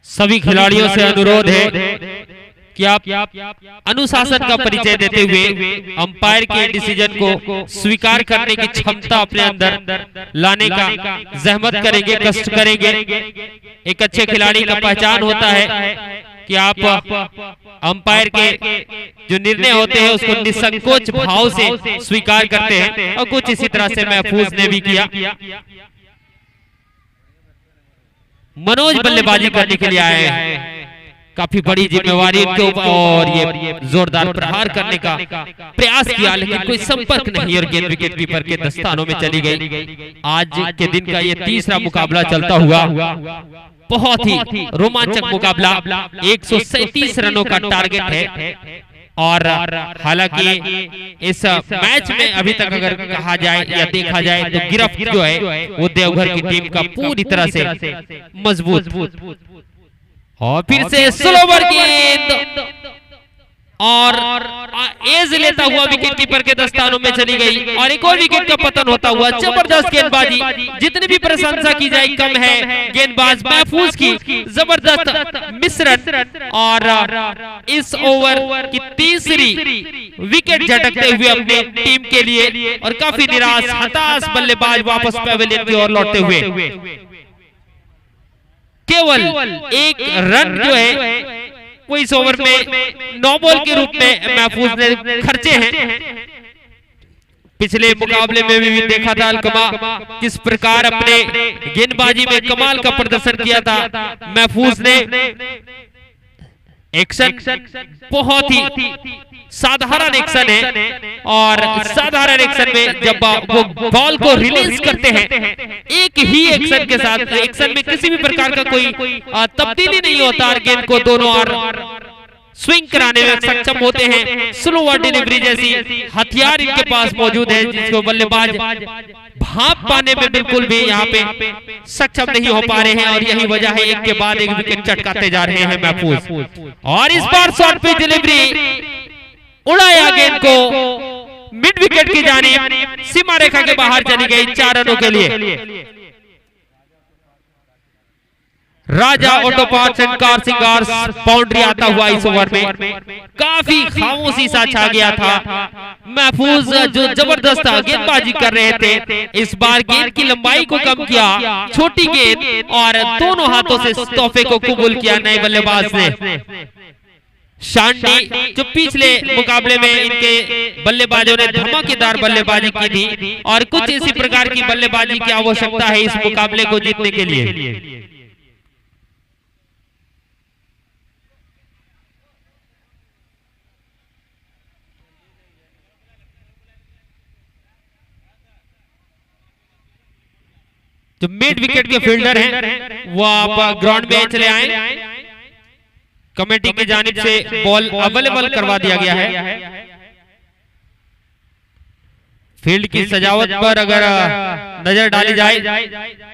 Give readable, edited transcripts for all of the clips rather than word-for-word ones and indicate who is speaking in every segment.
Speaker 1: सभी खिलाड़ियों से अनुरोध है कि आप अनुशासन का परिचय देते हुए अंपायर के डिसीजन को स्वीकार करने की क्षमता अपने अंदर लाने का जहमत करेंगे, कष्ट करेंगे। एक अच्छे खिलाड़ी का पहचान होता है कि आप अंपायर के जो निर्णय होते हैं उसको निसंकोच भाव से स्वीकार करते हैं, और कुछ इसी तरह से महफूज ने भी किया। मनोज बल्लेबाजी करने के लिए आए हैं, काफी बड़ी जिम्मेवारी उनके ऊपर, और ये जोरदार प्रहार करने का प्रयास किया लेकिन कोई संपर्क नहीं और गेंद विकेट कीपर के दस्तानों में चली गई। आज के दिन का ये तीसरा मुकाबला चलता हुआ बहुत ही रोमांचक मुकाबला, 137 रनों का टारगेट है। और हालांकि इस मैच में अभी तक अगर कहा जाए या देखा जाए तो गिरफ्त जो है वो देवघर की टीम का पूरी तरह से मजबूत। और फिर से स्लोवर गेंद और एज लेता हुआ विकेट कीपर के दस्तानों में चली गई और एक और विकेट का पतन होता हुआ। जबरदस्त गेंदबाजी, जितनी भी प्रशंसा की जाए कम है। गेंदबाज महफूज की जबरदस्त मिश्रण और इस ओवर की तीसरी विकेट झटकते हुए अपनी टीम के लिए, और काफी निराश हताश बल्लेबाज वापस पैवेलियन की ओर लौटते हुए। केवल एक रन जो है वो इस ओवर में 9 बॉल के रूप में महफूज ने खर्चे हैं। पिछले मुकाबले में भी देखा था अलकमा किस प्रकार अपने गेंदबाजी में कमाल का प्रदर्शन किया था। महफूज ने एक्शन बहुत ही साधारण एक्शन है, और साधारण एक्शन में जब वो बॉल को रिलीज करते हैं एक ही एक्शन के साथ, एक्शन में किसी भी प्रकार का कोई तब्दीली नहीं होता और गेंद को दोनों ओर स्विंग कराने में सक्षम होते हैं। स्लोवर डिलीवरी जैसी हथियार इनके पास मौजूद है जिसको बल्लेबाज भाप पाने में बिल्कुल भी यहाँ पे सक्षम नहीं हो पा रहे हैं, और यही वजह है एक के बाद एक विकेट चटकाते जा रहे हैं महफूज। और इस बार शॉर्ट पिच डिलीवरी उड़ाया गेंद को मिड विकेट की जानिब, सीमा रेखा के बाहर चली गई 4 रनों के लिए। Raja auto parts and car सिंगार्स बाउंड्री आता हुआ इस ओवर में काफी खामोशी सा छा गया था। महफूज जो जबरदस्त गेंदबाजी कर रहे थे, इस बार गेंद की लंबाई को कम किया, छोटी गेंद, और दोनों हाथों से तोहफे को कबूल किया नए बल्लेबाज ने। शांडी जो पिछले मुकाबले में इनके बल्लेबाजों ने धमाकेदार बल्लेबाजी की थी, और कुछ इसी प्रकार की बल्लेबाजी की आवश्यकता है इस मुकाबले को जीतने के लिए। जो मिड विकेट के फील्डर हैं वो आप ग्राउंड में चले आए। कमेटी की जानिब से बॉल अवेलेबल करवा दिया गया है। फील्ड की सजावट पर अगर नजर डाली जाए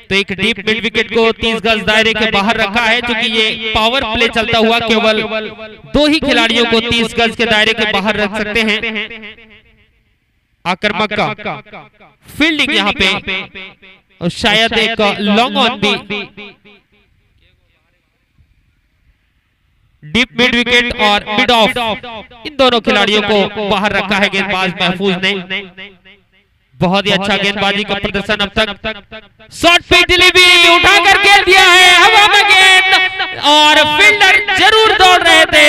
Speaker 1: तो एक डीप मिड विकेट को 30 गज दायरे के बाहर रखा है, क्योंकि ये पावर प्ले चलता हुआ केवल 2 ही खिलाड़ियों को 30 गज के दायरे के बाहर रख सकते हैं। आक्रामक का फील्डिंग यहाँ पे, और शायद एक लॉन्ग ऑन भी, डीप मिड विकेट और मिड ऑफ, इन दोनों खिलाड़ियों को बाहर रखा है गेंदबाज महफूज ने। बहुत ही अच्छा गेंदबाजी का प्रदर्शन अब तक। शॉर्ट पे डिलीवरी उठाकर खेल दिया है हवा में गेंद, और फील्डर जरूर दौड़ रहे थे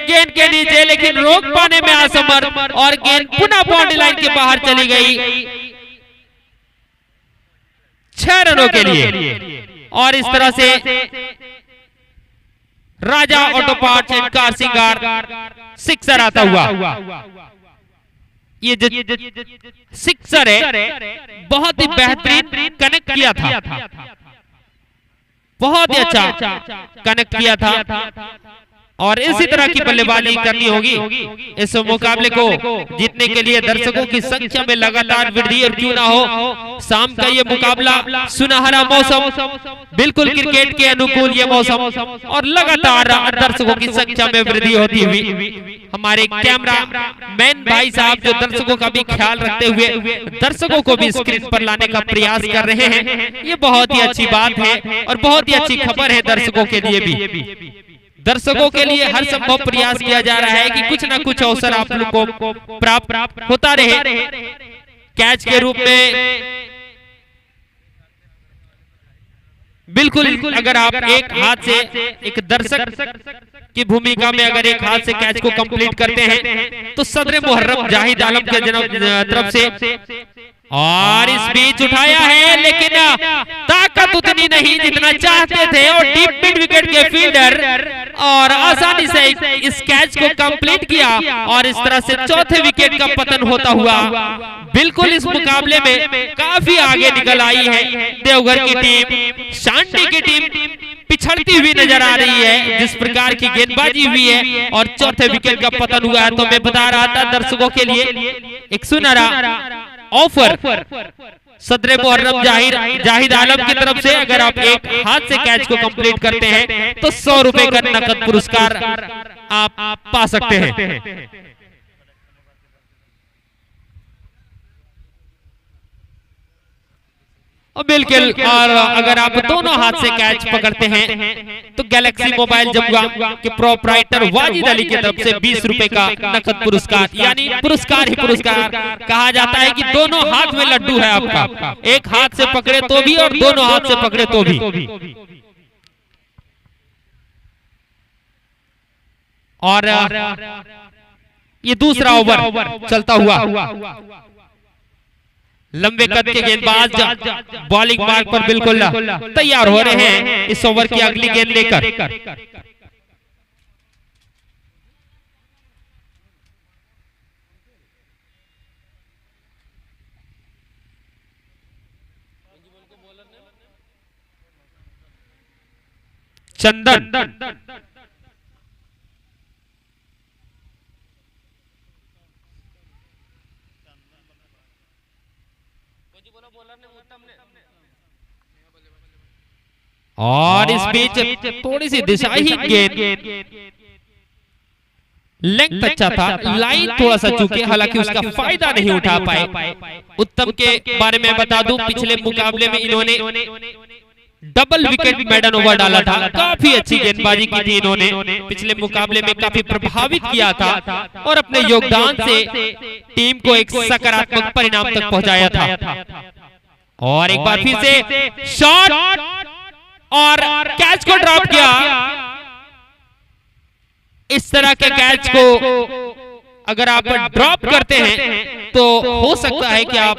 Speaker 1: गेंद के नीचे लेकिन रोक पाने में असमर्थ, और गेंद पुनः बाउंड्री लाइन के बाहर चली गई 6 रनों के लिए। और इस तरह से राजा ऑटो पार्ट्स एंड कार सिंगार सिक्सर आता हुआ। ये जो सिक्सर है बहुत ही बेहतरीन कनेक्ट किया था, बहुत ही अच्छा कनेक्ट किया था, और इसी तरह की बल्लेबाजी करनी होगी। इस मुकाबले को जीतने के लिए दर्शकों की संख्या में लगातार वृद्धि, और क्यों ना हो शाम का ये मुकाबला सुनहरा मौसम, बिल्कुल क्रिकेट के अनुकूल ये मौसम, और लगातार दर्शकों की संख्या में वृद्धि होती हुई हमारे कैमरा मैन भाई साहब जो दर्शकों का भी ख्याल रखते हुए दर्शकों को भी स्क्रीन पर लाने का प्रयास कर रहे हैं। ये बहुत ही अच्छी बात है और बहुत ही अच्छी खबर है दर्शकों के लिए भी। दर्शकों के लिए हर संभव प्रयास किया जा रहा है कि कुछ ना कुछ अवसर आप लोगों को प्राप्त होता रहे। कैच के रूप में बिल्कुल अगर आप एक हाथ से एक दर्शक की भूमिका में अगर एक हाथ से कैच को कंप्लीट करते हैं तो सदर मुहर्रम जाहिद आलम के तरफ से और इस बीच उठाया है, लेकिन ताकत उतनी नहीं जितना चाहते थे और डीप मिड विकेट के फील्डर और आसानी से इस कैच को कंप्लीट किया और इस तरह से चौथे विकेट का पतन होता हुआ बिल्कुल इस मुकाबले में काफी आगे निकल आई है देवघर की टीम। शांति की टीम पिछड़ती हुई नजर आ रही है जिस प्रकार की गेंदबाजी हुई है और चौथे विकेट का पतन हुआ है। तो मैं बता रहा था दर्शकों के लिए एक सुनहरा ऑफर सदर मुहर्रम जाहिद आलम की तरफ से अगर आप एक हाथ से कैच को कंप्लीट करते हैं तो 100 रुपए का नकद पुरस्कार आप पा सकते हैं। और बिल्कुल और अगर आप दोनों हाथ से कैच पकड़ते हैं तो गैलेक्सी मोबाइल जमुआ के प्रोपराइटर वाजिद अली की तरफ से 20 रुपए का नकद पुरस्कार, यानी पुरस्कार ही पुरस्कार कहा जाता है कि दोनों हाथ में लड्डू है आपका, एक हाथ से पकड़े तो भी और दोनों हाथ से पकड़े तो भी। और ये दूसरा ओवर चलता हुआ लंबे कद के गेंदबाज बॉलिंग मार्ग पर बिल्कुल तैयार हो रहे हैं इस ओवर की अगली गेंद लेकर। चंदन और इस बीच थोड़ी सी दिशाहीन गेंद, लेंथ अच्छा था, लाइन थोड़ा सा चूके, हालांकि उसका फायदा नहीं उठा पाए। उत्तम के बारे में बता दूं पिछले मुकाबले में इन्होंने डबल विकेट मेडन ओवर डाला था, काफी अच्छी गेंदबाजी की थी इन्होंने पिछले मुकाबले में, काफी प्रभावित किया था और अपने योगदान से टीम को एक सकारात्मक परिणाम तक पहुंचाया था। और एक बार फिर से शॉट और कैच को ड्रॉप किया। इस तरह के कैच को अगर आप ड्रॉप करते हैं तो हो सकता है कि आप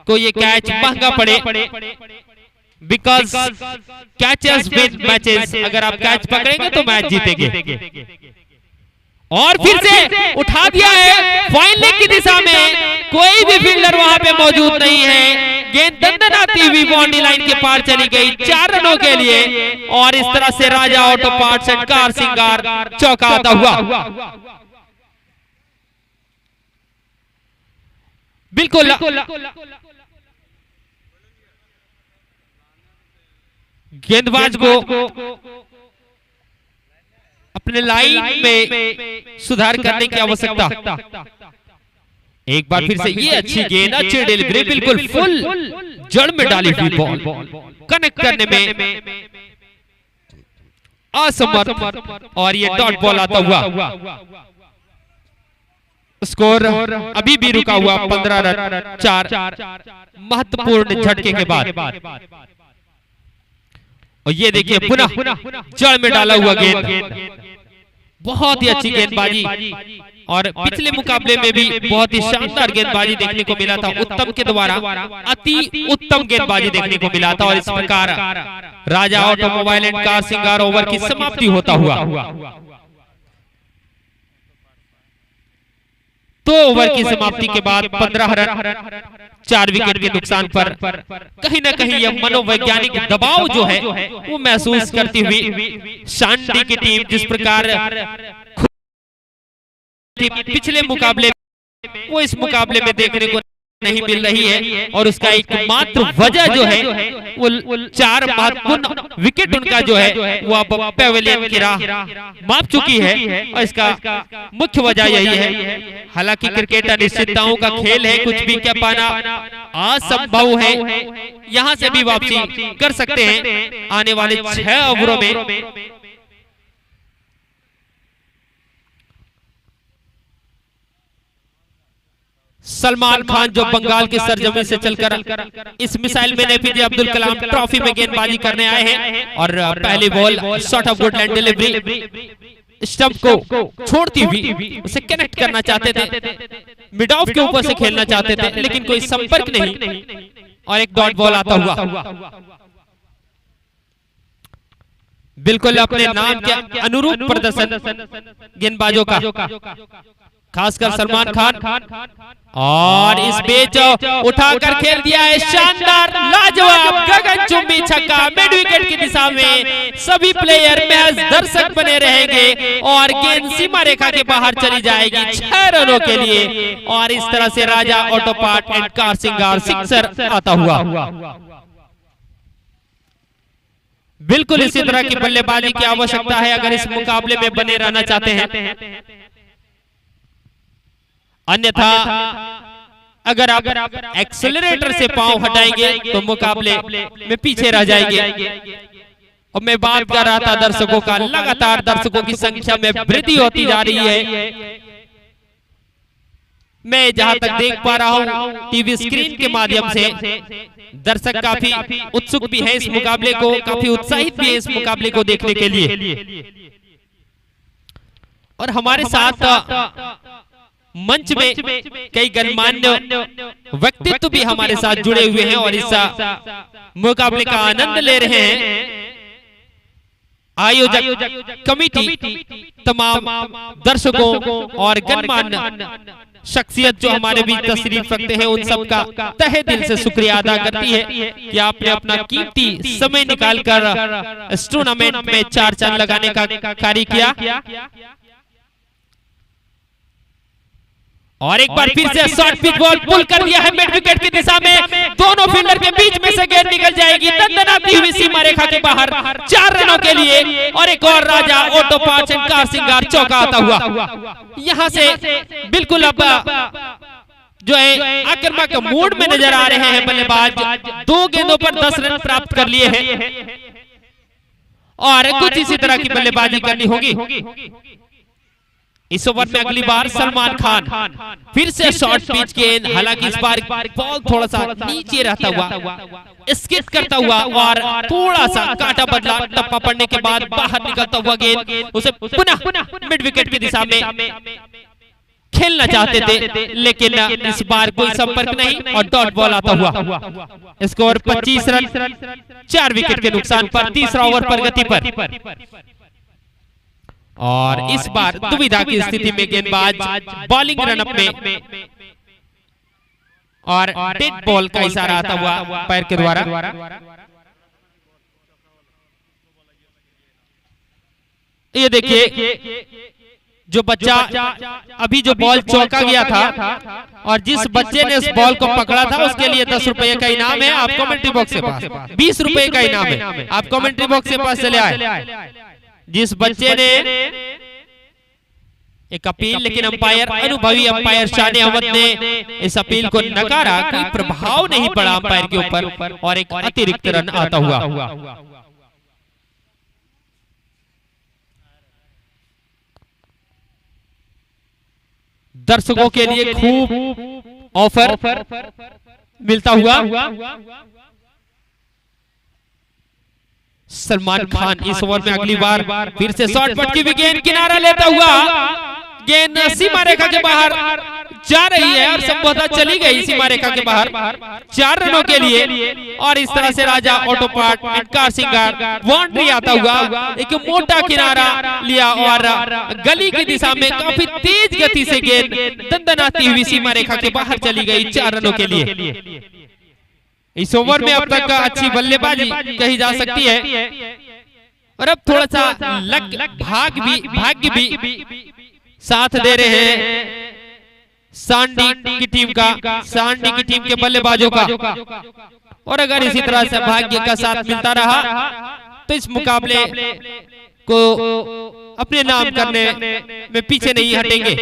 Speaker 1: को ये कैच महंगा पड़े, बिकॉज कैचेस विन मैचेस, अगर आप कैच पकड़ेंगे तो मैच जीतेंगे। और फिर से उठा दिया है फाइन लेग की दिशा में, कोई भी फील्डर वहां पे मौजूद नहीं है, गेंद दंदनाती हुई बाउंड्री लाइन के पार चली गई 4 रनों के लिए और इस तरह से राजा ऑटो पार्ट्स एंड कार सिंगार चौका आता हुआ। बिल्कुल गेंदबाज को अपने लाइन में सुधार करने की आवश्यकता। एक बार फिर से ये अच्छी गेंद, अच्छी डिलीवरी, बिल्कुल फुल जड़ में डाली हुई बॉल, कनेक्ट करने में असमर्थ और ये डॉट बॉल आता हुआ। स्कोर अभी भी रुका हुआ 15 रन 4 महत्वपूर्ण झटके के बाद। और ये देखिए पुनः जड़ में डाला हुआ गेंद, बहुत ही अच्छी गेंदबाजी और पिछले मुकाबले में भी बहुत ही शानदार गेंदबाजी देखने को मिला था उत्तम के द्वारा, अति उत्तम गेंदबाजी देखने को मिला था। और इस प्रकार राजा ऑटोमोबाइल एंड कार सिंगार ओवर की समाप्ति होता हुआ 2 ओवर की समाप्ति के बाद 15 रन 4 विकेट के नुकसान पर कहीं ना कहीं यह मनोवैज्ञानिक दबाव जो है वो महसूस करती हुई शांति की टीम, जिस प्रकार पिछले मुकाबले वो इस मुकाबले में देखने को नहीं मिल रही है और उसका एकमात्र वजह जो है वो 4 महत्वपूर्ण विकेट उनका जो है वो अब पेविलियन की राह माप चुकी है और इसका मुख्य वजह यही है। हालांकि क्रिकेट अनिश्चितताओं का खेल है, कुछ भी क्या पाना असंभव है। यहां से भी वापसी कर सकते हैं आने वाले 6 ओवरों में। सलमान खान जो बंगाल की सरजमी से चलकर इस missile man APJ Abdul Kalam trophy में गेंदबाजी करने आए हैं और पहली ball shot of Goodland delivery stump को छोड़ती हुई उसे कनेक्ट करना चाहते थे, मिड ऑफ के ऊपर से खेलना चाहते थे, लेकिन कोई संपर्क नहीं और एक डॉट बॉल आता हुआ बिल्कुल अपने नाम के अनुरूप प्रदर्शन गेंदबाजों का, खासकर सलमान खान। और इस बेच उठाकर खेल दिया है शानदार लाजवाब गगनचुंबी छक्का मिड विकेट की दिशा में। सभी प्लेयर मैच दर्शक बने रहेंगे और गेंद सीमा रेखा के बाहर चली जाएगी 6 रनों के लिए और इस तरह से राजा ऑटो पार्ट एंड कार सिंगार सिक्सर आता हुआ। बिल्कुल इसी तरह की बल्लेबाजी की आवश्यकता है अगर इस मुकाबले में बने रहना चाहते हैं, अन्यथा अगर आप एक्सेलरेटर से पांव हटाएंगे तो मुकाबले में पीछे रह जाएंगे। और मैं बात कर रहा था दर्शकों का, लगातार दर्शकों की संख्या में वृद्धि होती जा रही है। मैं जहां तक देख पा रहा हूं टीवी स्क्रीन के माध्यम से दर्शक काफी उत्सुक भी है इस मुकाबले को, काफी उत्साहित भी है इस मुकाबले को देखने के लिए। और हमारे साथ मंच में कई गणमान्य व्यक्तित्व भी हमारे साथ जुड़े हुए हैं और इस मुकाबले का आनंद ले रहे हैं। आयोजक कमेटी, तमाम दर्शकों और गणमान्य शख्सियत जो हमारे बीच तशरीफ रखते हैं उन सब का तहे दिल से शुक्रिया अदा करती है कि आपने अपना कीमती समय निकालकर इस टूर्नामेंट में 4 चांद लगाने का कार्य किया। और एक बार फिर से शॉर्ट पिच बॉल पुल कर दिया है मिड विकेट की दिशा में, दोनों फील्डर के बीच में से गेंद निकल जाएगी दंदनाती हुई सीमा रेखा के बाहर 4 रनों के लिए और एक और राजा ऑटो पार्ट्स एंड कार सिंगार चौका आता हुआ। यहां से बिल्कुल अब जो है आक्रामक मूड में नजर आ रहे हैं बल्लेबाज। 2 गेंदों पर 10 रन प्राप्त कर लिए हैं और कुछ इसी तरह की बल्लेबाजी करनी होगी। इस ओवर में अगली बार सलमान खान फिर से शॉर्ट पिच गेंद, हालांकि इस बार बॉल थोड़ा सा नीचे रहता हुआ स्किप करता हुआ और थोड़ा सा काटा बदला, टप्पा पड़ने के बाद बाहर निकलता हुआ गेंद उसे पुनः मिड विकेट की दिशा में खेलना चाहते थे, लेकिन इस बार कोई संपर्क नहीं और डॉट बॉल आता हुआ। स्कोर 25 रन 4 विकेट के नुकसान पर, तीसरा ओवर प्रगति पर। और इस बार दुविधा की स्थिति में गेंदबाज बॉलिंग रनअप में और डेड बॉल का इशारा आता हुआ पैर के द्वारा। ये देखिए जो बच्चा अभी जो बॉल चौका गया था और जिस बच्चे ने उस बॉल को पकड़ा था उसके लिए 10 रुपए का इनाम है। आप कमेंट्री बॉक्स के पास 20 रुपए का इनाम है, आप कमेंट्री बॉक्स के पास चले आए। जिस बच्चे ने एक अपील, लेकिन अंपायर अनुभवी अंपायर शान अहमद ने इस अपील को नकारा, कोई प्रभाव नहीं पड़ा अंपायर के ऊपर और एक अतिरिक्त रन आता हुआ। दर्शकों के लिए खूब ऑफर मिलता हुआ सलमान खान इस ओवर में अगली बार फिर से शॉर्ट पट की भी गेंद किनारा लेता हुआ, गेंद सीमा रेखा के बाहर जा रही है और संभवतः चली गई सीमा रेखा के बाहर 4 रनों के लिए। और इस तरह से राजा ऑटो पार्ट एंड कार सिंगार बाउंड्री आता हुआ, एक मोटा किनारा लिया और गली की दिशा में काफी तेज गति से गेंद दंदनाती हुई सीमा रेखा के बाहर चली गई 4 रनों के लिए। इस ओवर में अब तक अच्छी बल्लेबाजी कही जा सकती है और अब थोड़ा सा भाग्य भी साथ दे रहे हैं सांडी की टीम का, सांडी की टीम के बल्लेबाजों का। और अगर इसी तरह से भाग्य का साथ मिलता रहा तो इस मुकाबले को अपने नाम करने में पीछे नहीं हटेंगे।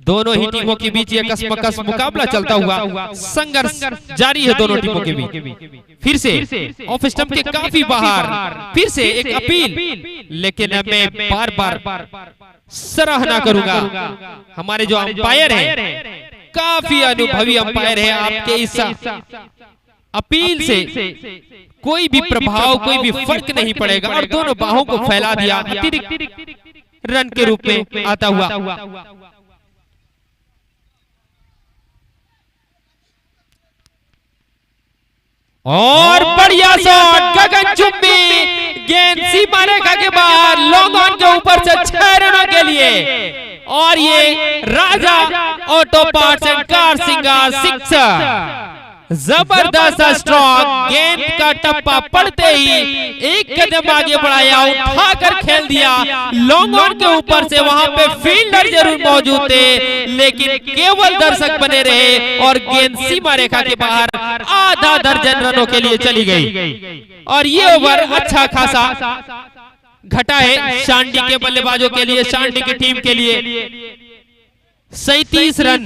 Speaker 1: दोनों ही टीमों के बीच एक कसमकस मुकाबला चलता हुआ संघर्ष जारी है दोनों टीमों के बीच। फिर से ऑफ स्टंप के काफी बाहर, फिर से एक अपील, लेकिन मैं बार बार सराहना करूंगा हमारे जो अंपायर हैं, काफी अनुभवी अंपायर है। आपके इस अपील से कोई भी प्रभाव, कोई भी फर्क नहीं पड़ेगा और दोनों बाहों को फैला दिया अतिरिक्त रन के रूप में आता हुआ। और बढ़िया शॉट, गगनचुंबी गेंद सीमा रेखा के बाहर, लॉन्ग ऑन के ऊपर से 6 रनों के लिए। और ये राजा ऑटो पार्ट्स एंड कार सिंगार सिक्सर, जबरदस्त स्ट्रॉक, गेंद का टप्पा पड़ते ही एक कदम आगे बढ़ाया, उठाकर खेल दिया लॉन्ग ऑन के ऊपर से। वहां पे फील्डर जरूर मौजूद थे लेकिन केवल दर्शक बने रहे और गेंद सीमा रेखा के बाहर आधा दर्जन रनों के लिए चली गई। और ये ओवर अच्छा खासा घटा है सांडी के बल्लेबाजों के लिए, सांडी की टीम के लिए। 37 रन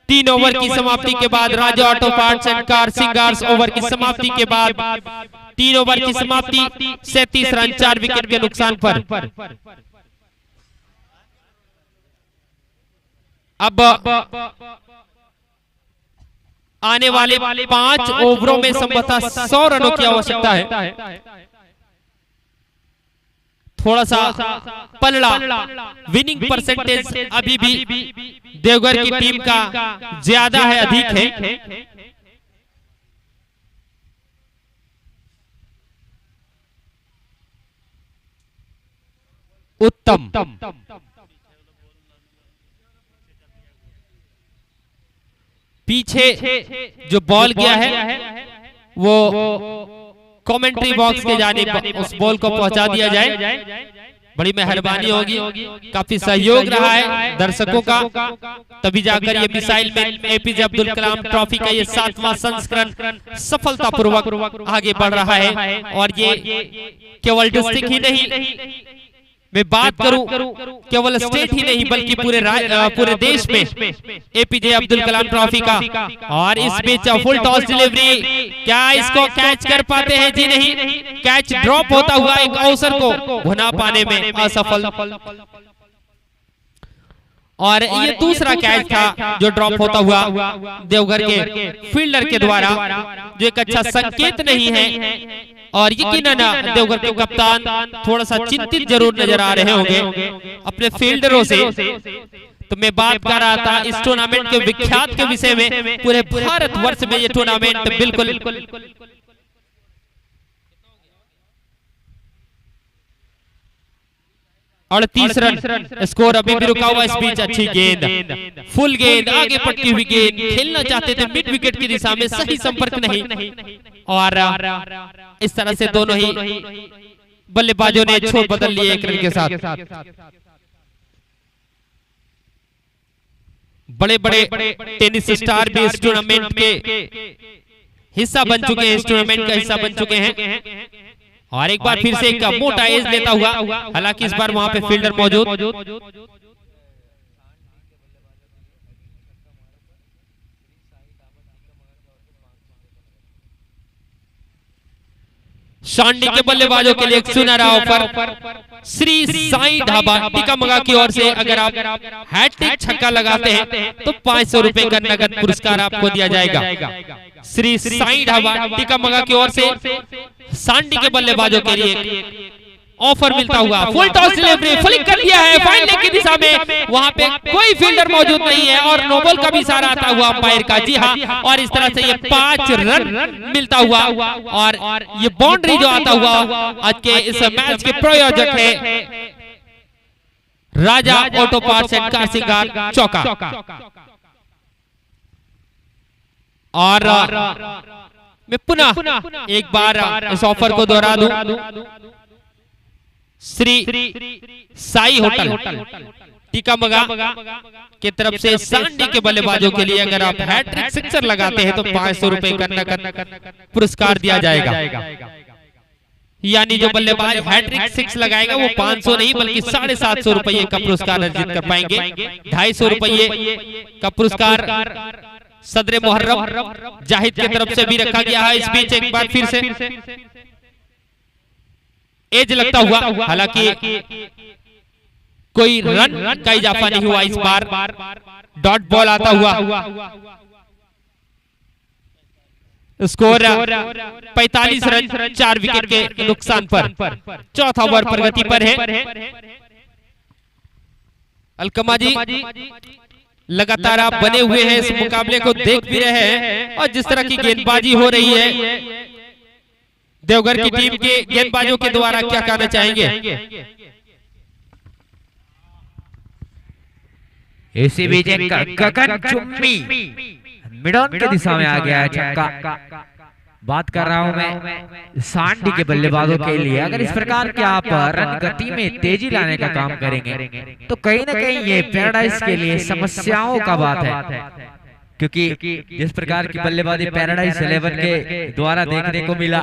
Speaker 1: 3 ओवर की समाप्ति के बाद, Raja auto parts and car सिंगार्स ओवर की समाप्ति के बाद 3 ओवर की समाप्ति, 37 रन 4 विकेट के नुकसान पर। अब आने वाले 5 ओवरों में संभवतः 100 रनों की आवश्यकता है। थोड़ा सा पलड़ा, विनिंग परसेंटेज अभी भी देवघर की टीम का ज्यादा है, अधिक है। उत्तम, पीछे जो बॉल गया है वो कमेंट्री बॉक्स के जाने उस बॉल को पहुंचा दिया जाए, बड़ी मेहरबानी होगी। काफी सहयोग रहा है दर्शकों का, तभी जाकर ये missile man APJ Abdul Kalam trophy का ये 7वां संस्करण सफलतापूर्वक आगे बढ़ रहा है। और ये केवल डिस्ट्रिक्ट ही नहीं, मैं बात करूं केवल स्टेट ही नहीं बल्कि पूरे देश में एपीजे अब्दुल कलाम ट्रॉफी का। और इस बीच फुल टॉस डिलीवरी, क्या इसको कैच कर पाते हैं? जी नहीं, कैच ड्रॉप होता हुआ एक अवसर को भुना पाने में असफल। और ये दूसरा कैच था जो ड्रॉप होता हुआ देवघर के फील्डर के द्वारा, जो एक अच्छा संकेत नहीं है। और यकीनन देवघर के कप्तान थोड़ा सा चिंतित जरूर नजर आ रहे होंगे अपने फील्डरों से। तो मैं बात कर रहा था इस टूर्नामेंट के विख्यात के विषय में। पूरे भारतवर्ष में ये टूर्नामेंट बिल्कुल 38 रन स्कोर अभी भी रुका हुआ। इस बीच अच्छी गेंद, फुल गेंद, आगे पटकी हुई गेंद, खेलना चाहते थे मिड विकेट की दिशा में, सही संपर्क नहीं। और इस तरह से दोनों ही बल्लेबाजों ने छोर बदल लिए 1 रन के साथ। बड़े बड़े टेनिस स्टार भी इस टूर्नामेंट के हिस्सा बन चुके हैं, इस टूर्नामेंट का हिस्सा बन चुके हैं। और एक बार फिर से एक मोटा एज लेता हुआ, हालांकि इस बार वहां पे फील्डर मौजूद। सांडी के बल्लेबाजों के लिए एक सुनहरा ऑफर श्री साईं ढाबा टिकामगा की ओर से। अगर आप हैट्रिक छक्का लगाते हैं तो 500 रुपए का नगद पुरस्कार आपको दिया जाएगा। श्री साईं ढाबा टिकामगा की ओर से सांडी के बल्लेबाजों के लिए ऑफर मिलता हुआ। फुल टॉस डिलीवरी, फ्लिक कर दिया है फाइनल की दिशा में, वहां पे कोई फील्डर मौजूद नहीं है और नोबल का भी इशारा आता हुआ अंपायर का। जी हाँ, और इस तरह से ये 5 रन मिलता हुआ और ये बाउंड्री जो आता हुआ आज के इस मैच के प्रायोजक है राजा ऑटो पार्ट्स एंड कार सिंगार चौका। और मैं पुनः एक बार इस ऑफर को दोहरा दूं। श्री साई होटल टिकामगा की तरफ से सांडी के बल्लेबाजों के लिए अगर आप हैट्रिक सिक्सर लगाते हैं तो 500 रुपए का नकद पुरस्कार दिया जाएगा। यानी जो बल्लेबाज हैट्रिक सिक्स लगाएगा वो 500 नहीं बल्कि 750 रुपये का पुरस्कार अर्जित कर पाएंगे। 250 रुपये का पुरस्कार सदर मुहर्रम जाहिद की तरफ से भी रखा गया है। इस बीच एक बार फिर से एज लगता हुआ, हालांकि कोई रन का इजाफा नहीं हुआ इस बार, डॉट बॉल आता हुआ। स्कोर 45 रन 4 विकेट के नुकसान पर। चौथा ओवर प्रगति पर है। अलकमा जी लगातार आप बने हुए हैं, इस मुकाबले को देख भी रहे हैं और जिस तरह की गेंदबाजी हो रही है देवघर की टीम के गेंदबाजों के द्वारा, क्या कहना चाहेंगे?
Speaker 2: इसी बीच गगन चुम्मी मिडॉन की दिशा में आ गया है छक्का। बात कर रहा हूं मैं सांडी के बल्लेबाजों के लिए। अगर इस प्रकार के आप रन गति में तेजी लाने का काम करेंगे तो कहीं ना कहीं ये पैराडाइज के लिए समस्याओं का बात है, क्योंकि जिस प्रकार की बल्लेबाजी पैराडाइज 11 के द्वारा देखने को मिला,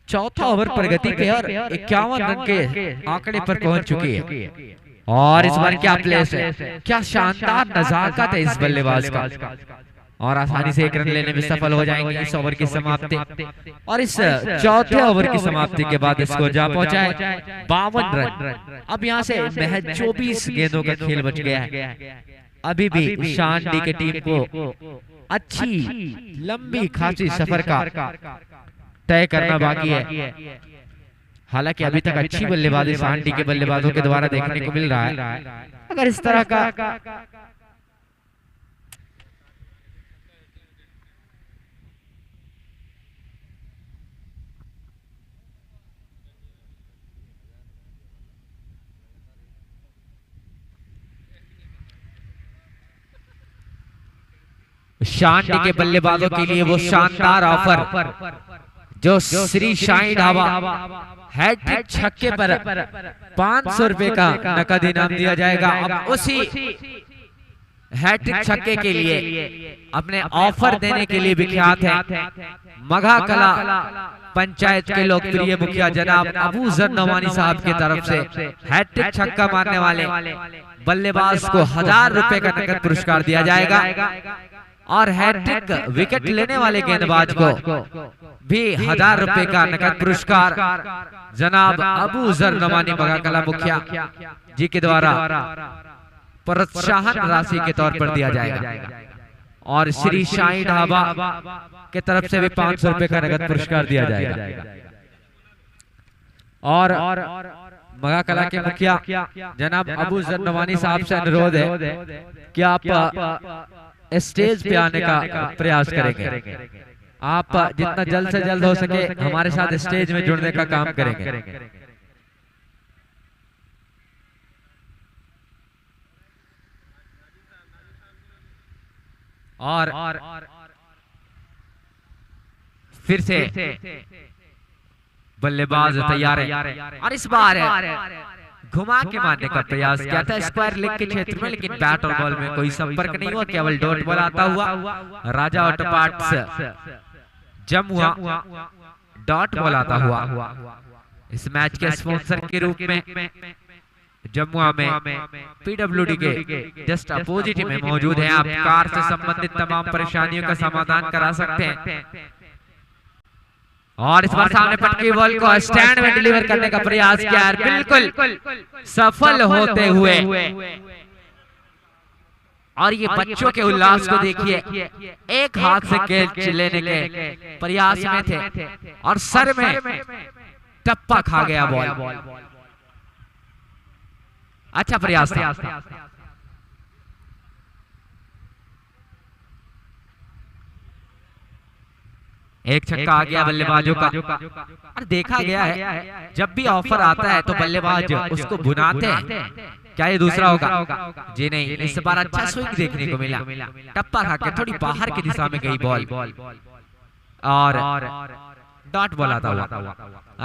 Speaker 2: चौथा ओवर प्रगति पे और 51 रन के आंकड़े पर पहुंच चुकी है। और इस बार क्या प्लेस है, क्या शानदार नजाकत है इस बल्लेबाज का, और आसानी से 1 रन लेने में सफल हो जाएंगे इस ओवर की समाप्ति। और इस चौथे ओवर की समाप्ति के बाद स्कोर जा पहुंचा है 52 रन। अब यहां से महज 24 गेंदों का खेल बच गया है। अभी भी शांडी की टीम को अच्छी लंबी खासी सफर का तय करना बाकी है। हालांकि अभी तक अच्छी बल्लेबाजी सांडी के बल्लेबाजों के द्वारा देखने को मिल रहा है। अगर इस तरह का शांडी के बल्लेबाजों के लिए वो शानदार ऑफर जो श्री शाही ढाबा हैट्रिक छक्के पर 500 रुपए का नकद इनाम दिया जाएगा। अब उसी हैट्रिक छक्के के लिए अपने ऑफर देने के लिए विख्यात है मघा कला पंचायत के लोकप्रिय मुखिया जनाब अबू जर नवानी साहब की तरफ से हैट्रिक छक्का मारने वाले बल्लेबाज को 1000 रुपए का नकद पुरस्कार दिया जाएगा। और हैट्रिक विकेट लेने वाले गेंदबाज को भी 1000 रुपए का नकद पुरस्कार जनाब अबू जर नवानी मघा कला मुखिया जी के द्वारा प्रोत्साहन राशि के तौर पर दिया जाएगा। और श्री शाही ढाबा के तरफ से भी 500 रुपए का नगद पुरस्कार दिया जाएगा। और मघा कला के मुखिया जनाब अबू जर नवानी साहब से अनुरोध है कि आप स्टेज पे आने का प्रयास करेंगे। आप जितना जल्द से जल्द हो सके हमारे साथ स्टेज में जुड़ने का काम करेंगे। और फिर से बल्लेबाज तैयार है और इस बार घुमा के मारने का प्रयास किया था स्क्वायर लेग के क्षेत्र में, लेकिन बैट और बॉल में कोई संपर्क नहीं हुआ, केवल डॉट बॉल आता हुआ राजा ऑटोपार्ट्स जमुआ डॉट बॉल आता हुआ। इस मैच के स्पॉन्सर के रूप में जमुआ में पीडब्ल्यूडी के जस्ट अपोजिट में मौजूद है। आप कार से संबंधित तमाम परेशानियों का समाधान करा सकते हैं। और इस बार सामने पटकी बॉल को स्टैंड में डिलीवर करने का प्रयास किया है, बिल्कुल सफल होते हुए। और ये बच्चों के उल्लास को देखिए, एक हाथ से कैच लेने के प्रयास में थे और सर में टप्पा खा गया बॉल। अच्छा प्रयास था। एक छक्का आ गया बल्लेबाजों का। और देखा गया है जब भी ऑफर आता है तो बल्लेबाज उसको भुनाते हैं। क्या ये दूसरा होगा? जी नहीं, इस बार अच्छा स्विंग देखने को मिला, टप्पा खा के थोड़ी बाहर की दिशा में गई बॉल और डॉट बॉल आता हुआ।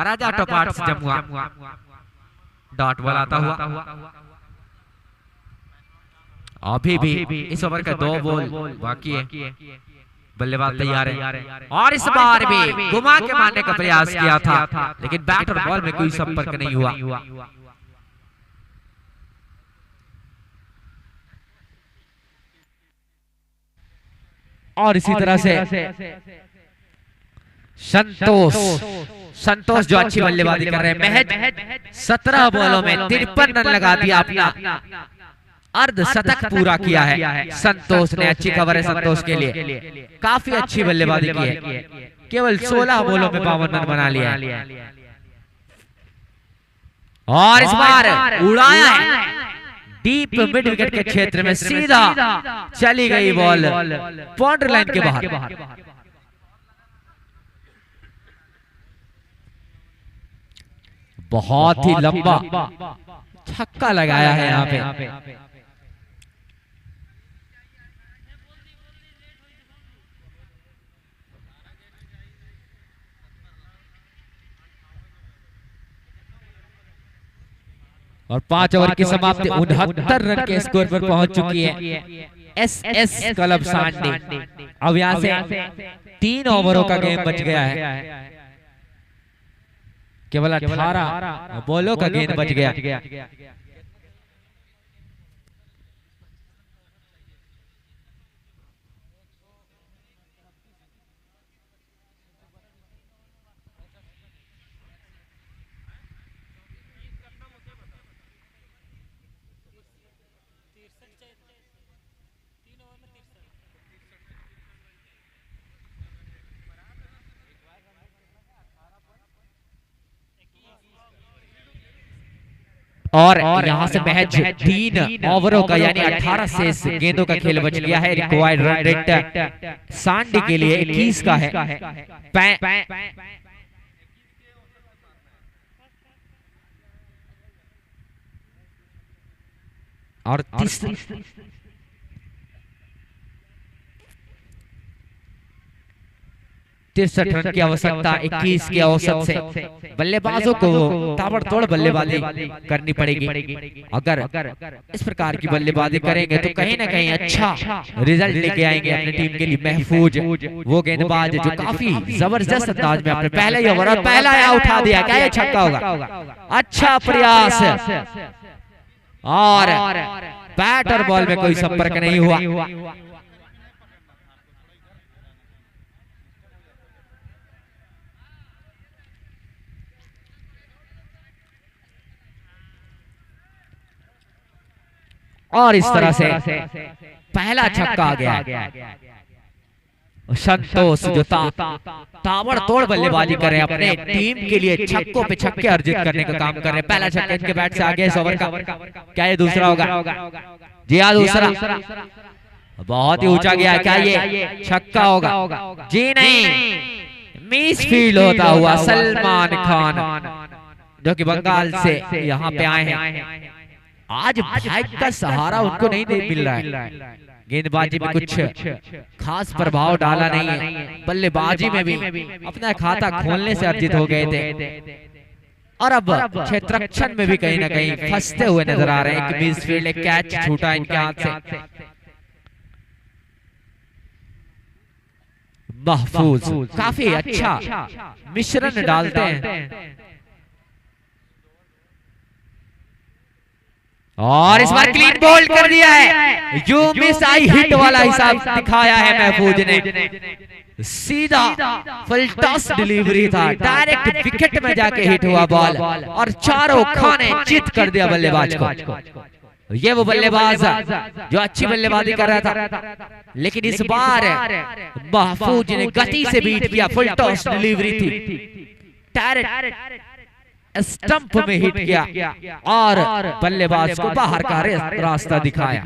Speaker 2: राजा टोपार्ट्स जमुआ डॉट बॉल आता हुआ अभी भी इस ओवर का 2 बॉल बाकी है। बल्लेबाज तैयार है और इस बार भी घुमा के मारने का प्रयास किया था, लेकिन बैट और बॉल में कोई संपर्क नहीं हुआ। और इसी तरह से संतोष जो अच्छी बल्लेबाजी कर रहे हैं, महज 17 बॉलों में 53 रन लगा दिया, अपना अर्धशतक पूरा किया है संतोष ने। अच्छी खबर है संतोष के लिए, काफी अच्छी बल्लेबाजी की है, केवल 16 बॉलों में 52 रन बना लिया है। और इस बार उड़ाया है डीप मिड विकेट के क्षेत्र में, सीधा चली गई बॉल बाउंड्री लाइन के बाहर। बहुत ही लंबा छक्का लगाया है यहाँ पे। और 5 ओवर की समाप्ति 69 रन के स्कोर पर पहुंच चुकी है एसएस क्लब सांडी। अब यहां से 3 ओवरों का गेम बच गया है, केवल 18 बॉलों का गेंद बच गया। और यहां से महज 3 ओवरों का यानी 18 से गेंदों का खेल बच गया है। रिक्वायर्ड रन रेट सांडी के लिए 21 का है। और 63 रन की आवश्यकता 21 के औसत से बल्लेबाजों को ताबड़तोड़ बल्लेबाजी करनी पड़ेगी। अगर इस प्रकार की बल्लेबाजी करेंगे तो कहीं ना कहीं अच्छा रिजल्ट लेके आएंगे अपनी टीम के लिए। महफूज वो गेंदबाज जो काफी जबरदस्त अंदाज में अपने पहले ही ओवर और पहला उठा दिया, क्या ये छक्का होगा? अच्छा प्रयास और बैट और बॉल में कोई संपर्क नहीं हुआ। और इस तरह से पहला छक्का आ गया। संतोष जो ताबड़तोड़ बल्लेबाजी कर रहे हैं, अपने टीम के लिए छक्कों पे छक्के अर्जित करने का काम कर रहे हैं। पहला छक्का इनके बैट से आ गया इस ओवर का, क्या ये दूसरा होगा? जी हाँ, दूसरा बहुत ही ऊंचा गया, क्या ये छक्का होगा? जी नहीं, मिस फील्ड होता हुआ सलमान खान जो कि बंगाल से यहाँ पे आए हैं। आज भाग्य का सहारा उनको नहीं मिल रहा है, गेंदबाजी में कुछ खास प्रभाव डाला नहीं है, बल्लेबाजी में भी अपना खाता खोलने से अर्जित हो गए थे और अब क्षेत्ररक्षण में भी कहीं ना कहीं फंसते हुए नजर आ रहे हैं। एक मिस फील्ड, एक कैच छूटा इनके हाथ से। महफूज काफी अच्छा मिश्रण डालते हैं और इस बार क्लीन बोल्ड कर दिया है। यू मिस आई हिट वाला हिसाब दिखाया है महफूज ने, सीधा फुल टॉस डिलीवरी था, डायरेक्ट विकेट में जाके हिट हुआ बॉल और चारों खाने चित कर दिया बल्लेबाज को। ये वो बल्लेबाज जो अच्छी बल्लेबाजी कर रहा था, लेकिन इस बार महफूज ने गति से बीट किया। फुल टॉस डिलीवरी थी, डायरेक्ट स्टंप में हिट किया और बल्लेबाज को बाहर का रास्ता दिखाया।